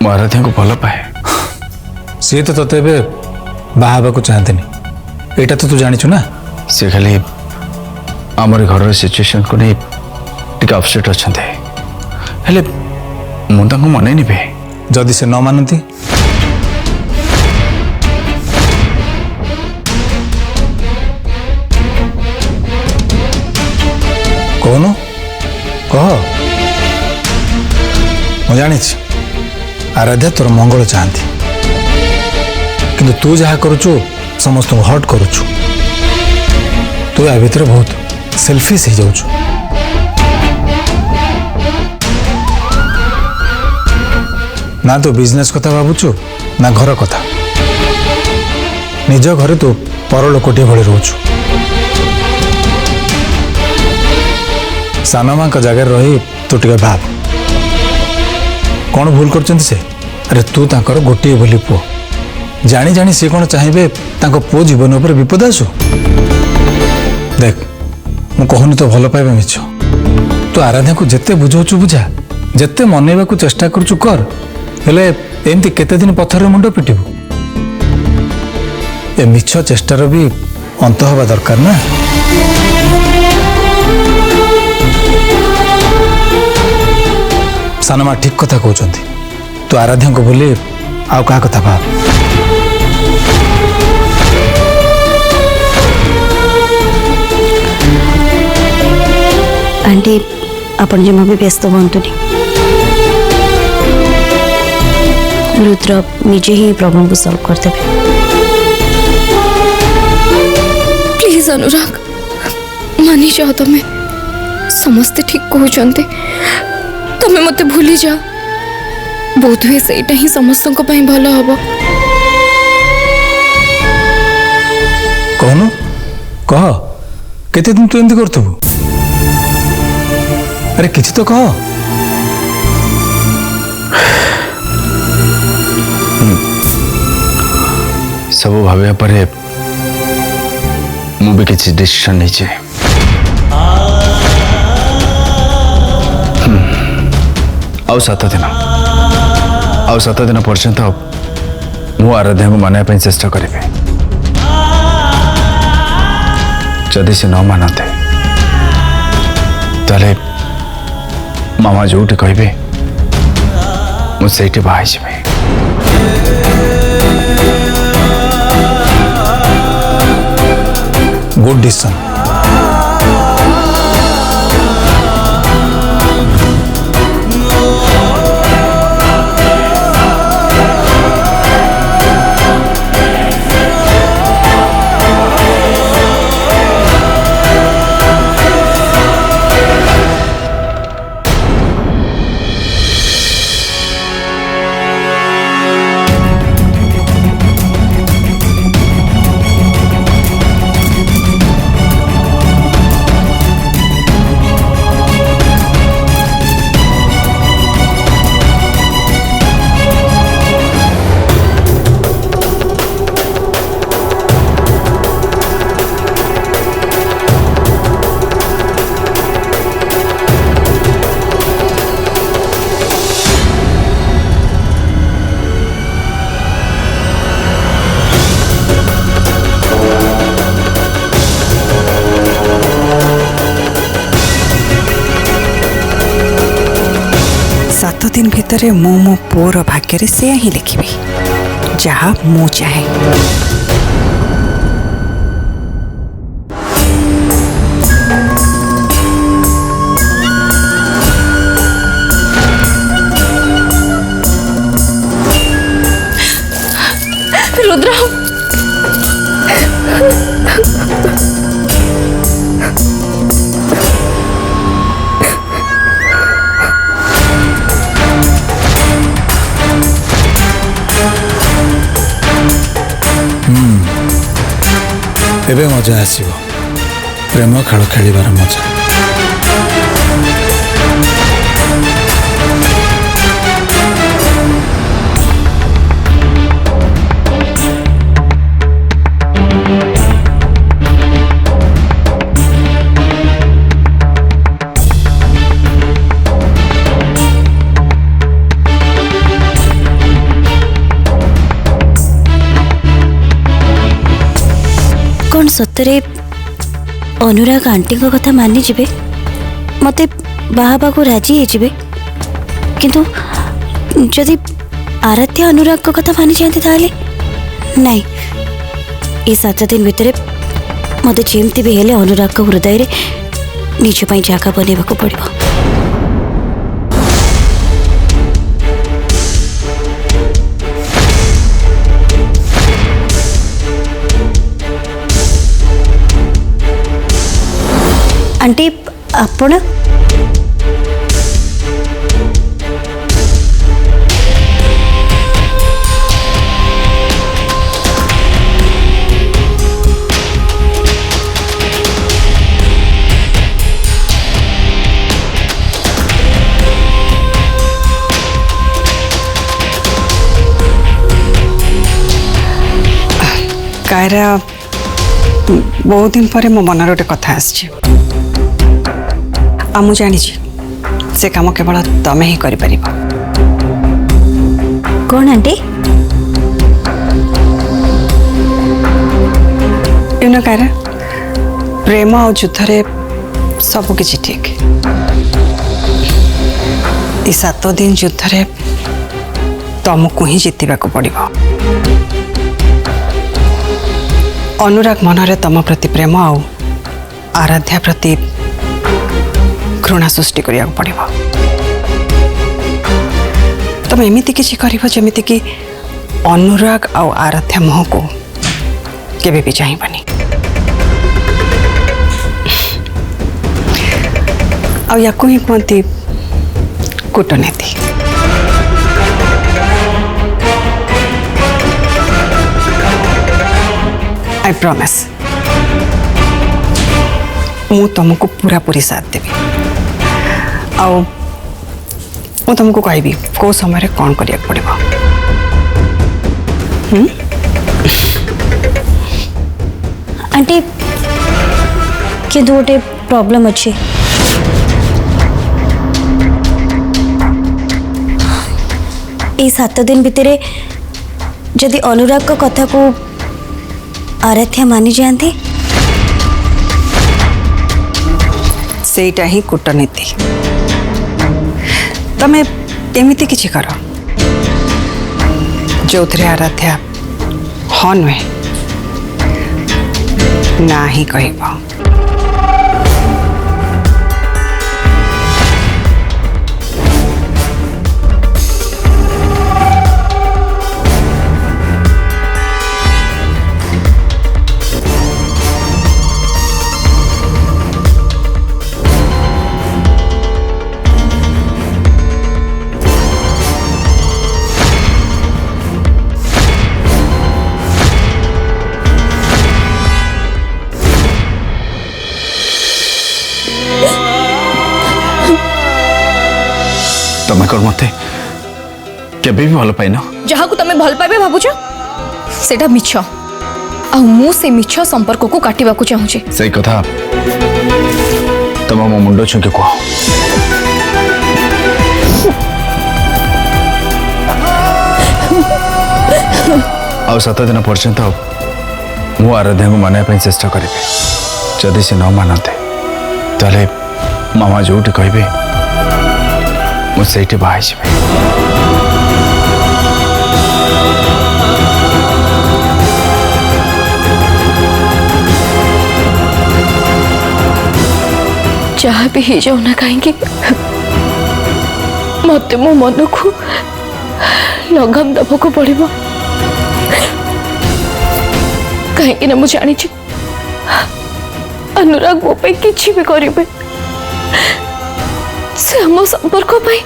मो आराध्या को भल पाए सी तो तोते बाहा को चाहते एटा तो तू जानिछु ना सी खाली आमर घर सिचुएशन को नहीं टिके अपसेट अच्छा हेले मुझे मन निबे जदि से न मानती कौन कह मु जानी आराध्या तोर मंगल चाहती किंतु तू जहाँ करुचु समस्त हर्ट करुचु तू या भीतर बहुत सेल्फिश हो जाउछु ना तो बिजनेस कथा भावुचु ना घर कथा निज घरे तू पर लोकटे भले रोचु सानमा का जगह रही तू टे भाव कौन भूल कर से अरे तू तांकर गोटे बोली पुओ जानी जानी सी कौन चाहिए तांको पुओ जीवन उपर विपद आसु देख मु कहूनी तो भल पाइबा मिछ तू आराध्या को जिते बुझाऊचु बुझा जिते मनैबा को चेष्टा करुचु कर हेले एमती केते दिन पत्थर मुंड पिटिबु ए मिछ चेष्टार भी अंत हवा दरकार ना सानमा ठीक कथा कहते तू आराध्या को बोले आउ क्या कथा भाव आंटी आपण जमा भी व्यस्त हंतुनि रुद्र निजे ही प्रॉब्लम को सॉल्व करते प्लीज अनुराग मानी जाओ तमें समस्ते ठीक कहते तमें मत भूली जा बहुत हुए सेटा ही समस्त भल हम कहनु कह केते दिन तू एमती करथबु अरे किछि तो कह सब भाविया परे मु भी किसी डिसीजन नहीं चे आउ 7 दिन पर्यंत मु आराध्या को मानने पे चेष्टा करी जदि से न मानते ताले मामा जोटी कहे मुझे बाहर जी गुड डिसीजन दिन भितर मो पुओर भाग्य से ही लिखी जहाँ मु चाहे रुद्र एबे मजा आसीबो प्रेम खेल खेलिबार मजा सतरे अनुराग आंटी को कथा मानि जिबे मते बाहाबा को राजी हे किंतु जदि आराध्य अनुराग को कथा मानि जाते ताले नहीं ये 7 दिन भितर मते जेमती भी हेले अनुराग को हृदय रे निज पई जागा बनेबाको पड़िबो। आंटी आपण कायरा बहुत दिन पर मो मन गोटे कथा आसी आ मु जानी से काम केवल तमे ही करि परिबो। कौन आंटी? यूनो कायरा प्रेम और युद्ध रे सब किछि ठीक। ई 7 दिन युद्ध रे तुमको ही जितवा को पड़िबो। अनुराग मनरे तम प्रति प्रेम आउ आराध्या प्रति घृणा सृष्टि करिया पड़िबो। तुम एमिति किछि करिबो जेमिति कि अनुराग आउ आराध्या मोह को केबे भी चाहिबनी। आउ याकु ही कहती कूटनीति। आई प्रॉमिस मु तुमको पूरा पूरी साथ देवी आउ मु तुमको कहबी को समय कौन करिया पड़िबो। आंटी किंतु गोटे प्रॉब्लम अच्छे ये 7 दिन भितर जदि अनुराग को कथा को आराध्या मानि जाते सेटा ही कूटनीति। तमे एमिति किछि कर जो आराध्या हाँ नुहे ना ही कहबो। तमे कर मते केबे भी भल पाइनो जहाँ को तमे भल पाइबे भाबुछ सेटा मिछ आ मु से मिछ संपर्क को काटिबा को चाहू छी। सही कथा तम मो मुंडो छुके को आ 7 दिन पर्यंत मु आराध्या को मानया पे चेष्टा करी जदि से न मानते ताले मामा जोटी कहबे मु सेठी बाहाई जिबे। जहाँ भी हो जाऊ ना कहीं मत मो मन को लगाम दबा को पड़ो कहीं मुझे जानी अनुराग मो पे किछि भी करिबे से हम संपर्क पाई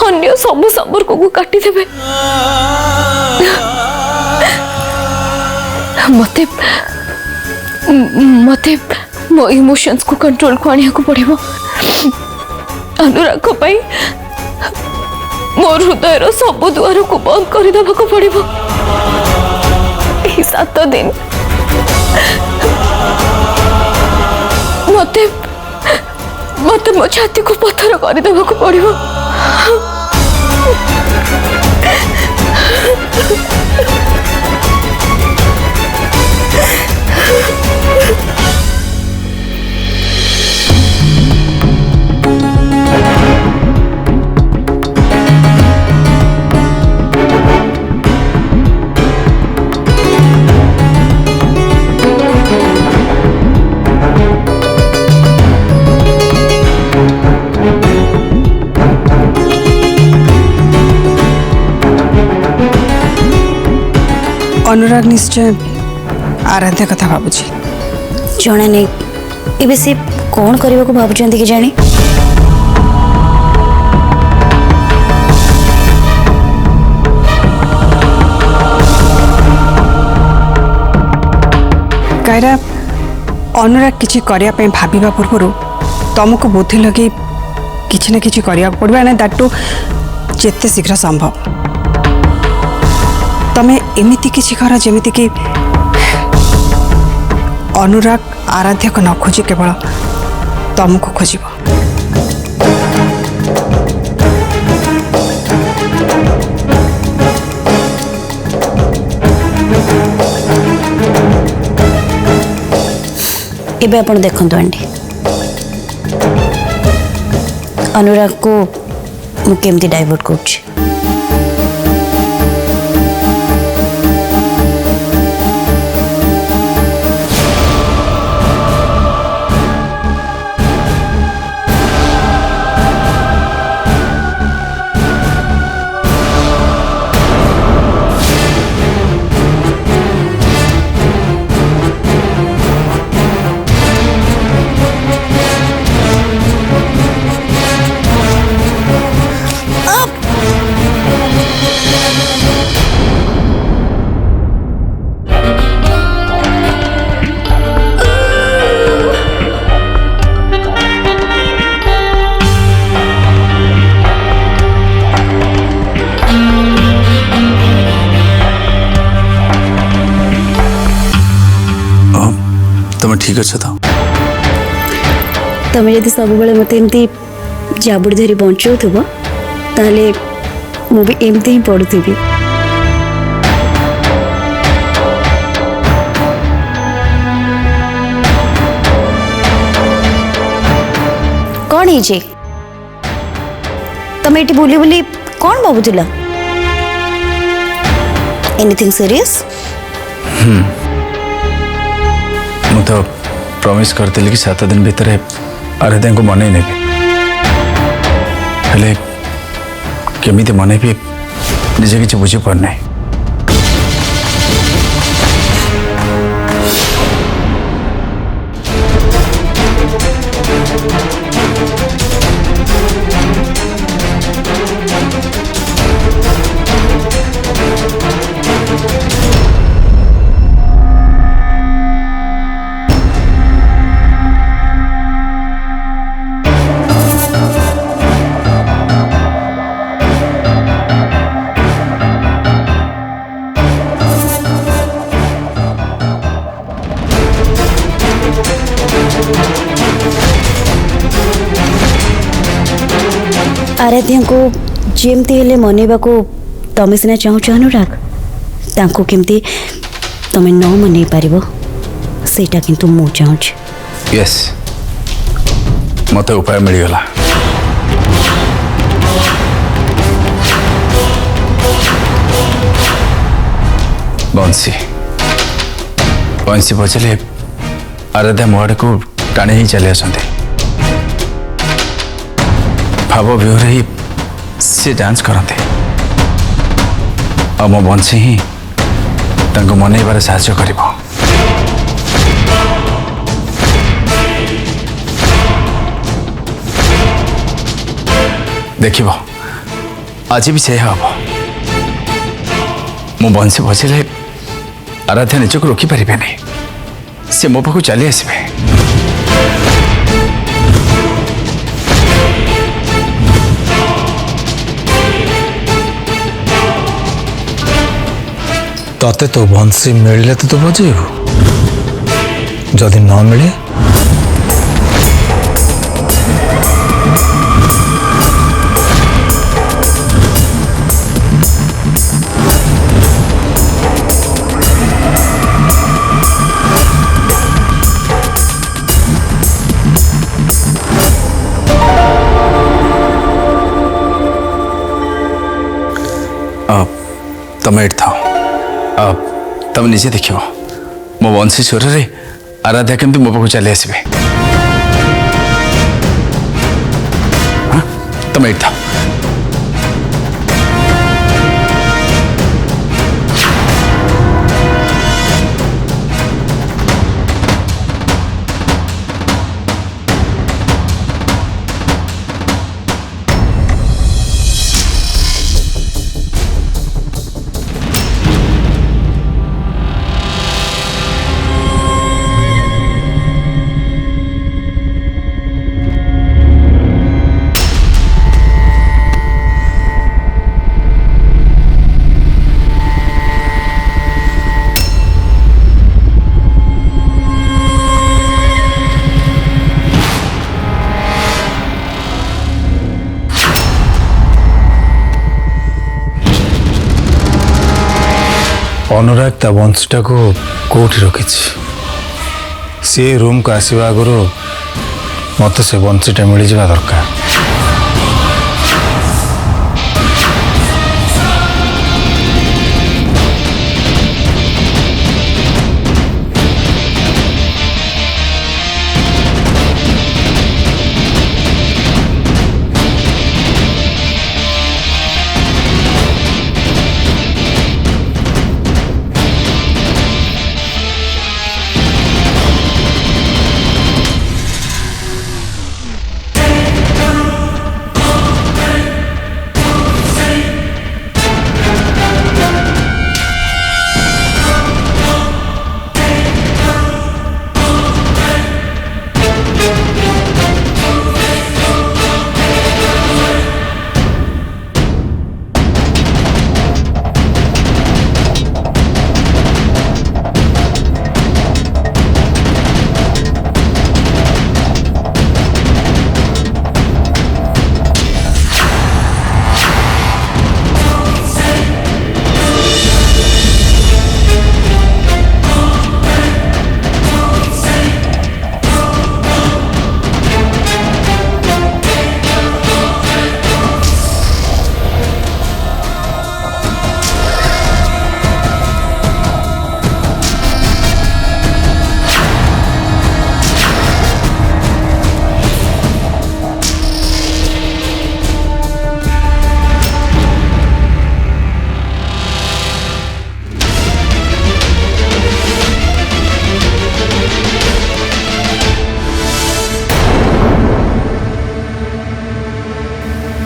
अन्य सब संपर्क को काटी देबे। मते मते मो इमोशंस को कंट्रोल को आनिया को पड़िबो। अनुराग को पाई मोर हृदय रो सब द्वार को बंद कर देबा को पड़िबो। 7 दिन मते मते मो छाती को पत्थर कर देबा को पड़िबो। अनुराग निश्चय आराध्या कथा भावुची जଣା नहीं एबे से कौन करने को भावुଛନ୍ତି कि जानी कायरा अनुराग किसी करिया पे भाबिबा पूर्व तुमको बुद्धि लगे किसी ना किसी करिया पड़बा ना दैट टू जेते शीघ्र संभव तमे एमिति किसी कर जेमिति कि अनुराग आराध्या को न खोजी केवल तुमको खोजिब एबे आपण देखंतु आंटी अनुराग को मु केमती डाइवर्ट करछि तुम ठीक अच्छे तो तमें यदि सब बेले मत एमती जाबुड़ धरी बचाऊब ताले मु भी एमती ही पढ़ुथी कौन है तमें ये बुली बुली कौन भावुला एनीथिंग सीरियस मु तो प्रॉमिस करते कि 7 दिन भितर आराध्या को मन नेबी हेले केमिति मन भी निजे किसी बुझी पारना आराध्या को जेमती हेले मनैबा को तमें सीना चाहूच अनुराग तांको केमती तमें न मनई पारिबो सेटा किंतु मु चाहूच यस मत उपाय मिलगला बंसी बंसी बचले आराध्या मोड़ को टाणी ही चली आसते भाव व्यूह ही सी डांस करते और मो बंसी ही मनईबार साहाय्य कर देख आज भी से हम मो बंसी बचले आराध्या निजक रोकिपारे नहीं से मो पाक चली आसबे तते तो बंसी मिले तो बजेबू जदि न मिले तुम एट था तुम निजे देख मो बंशी स्वर रे आराध्या केमती मो पाक चली आसबे तुम एट था अनुराग ता बंशीटा को कौटी रखी सी रूम को आसवा आगु मत से बंशीटा मिल जा दरकार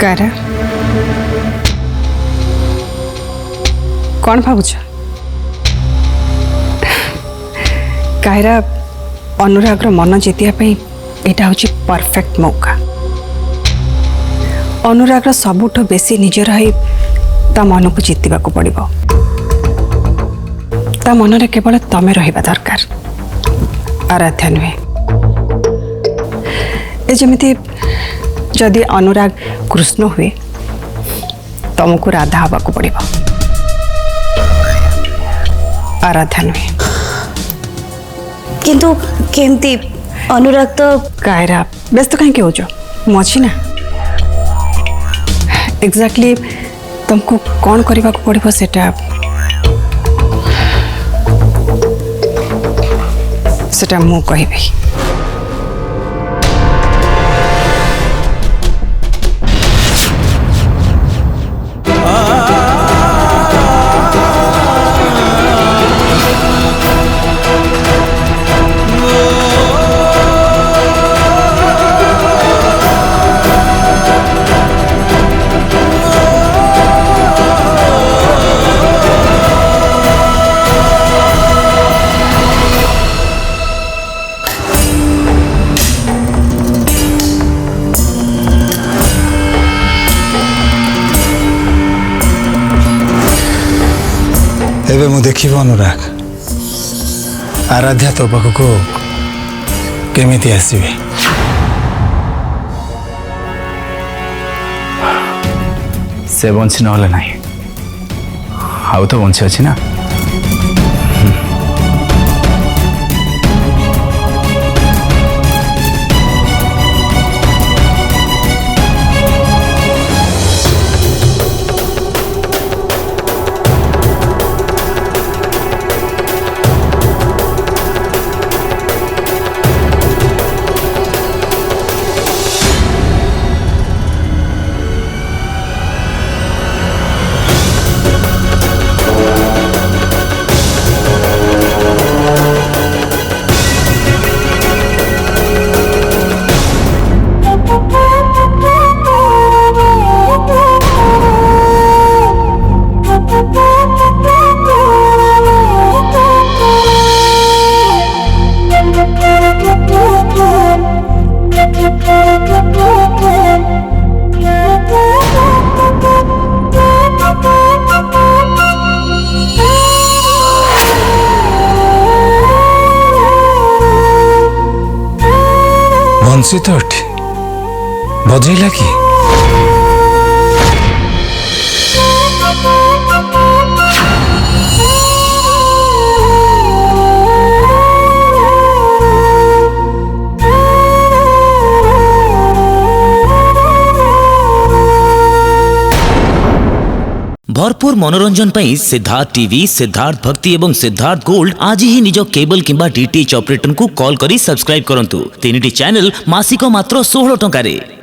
कारा कौन भावुच कायरा अनुराग मन जितिया यहाँ हूँ परफेक्ट मौका अनुराग सबुठ बेसी निजर है ता मन को जितवा को पड़ो ता मन रे केवल तमें रहिबा दरकार आराध्या नुहे ए जमिति जदि अनुराग कृष्ण हुए तुमको राधा हवा को पड़ो आराध्या नुहे किंतु केमती अनुराग तो कायरा व्यस्त कहीं हो मची ना एग्जैक्टली तुमको कौन करने को पड़ो सेटा मु कहबी एबे मु देखिब अनुराग आराध्या तो पाखक केमिति आसीबे से बंशी ना आउ तो बंशी अच्छी ना बंसी तो एठी बजेला कि भरपूर मनोरंजन पई सिद्धार्थ टीवी, सिद्धार्थ भक्ति एवं सिद्धार्थ गोल्ड आज ही निज केबल किंबा डीटीएच ऑपरेटर को कॉल करी सब्सक्राइब करंतु। 3टी चैनल मासिक मात्र 16 टंका रे।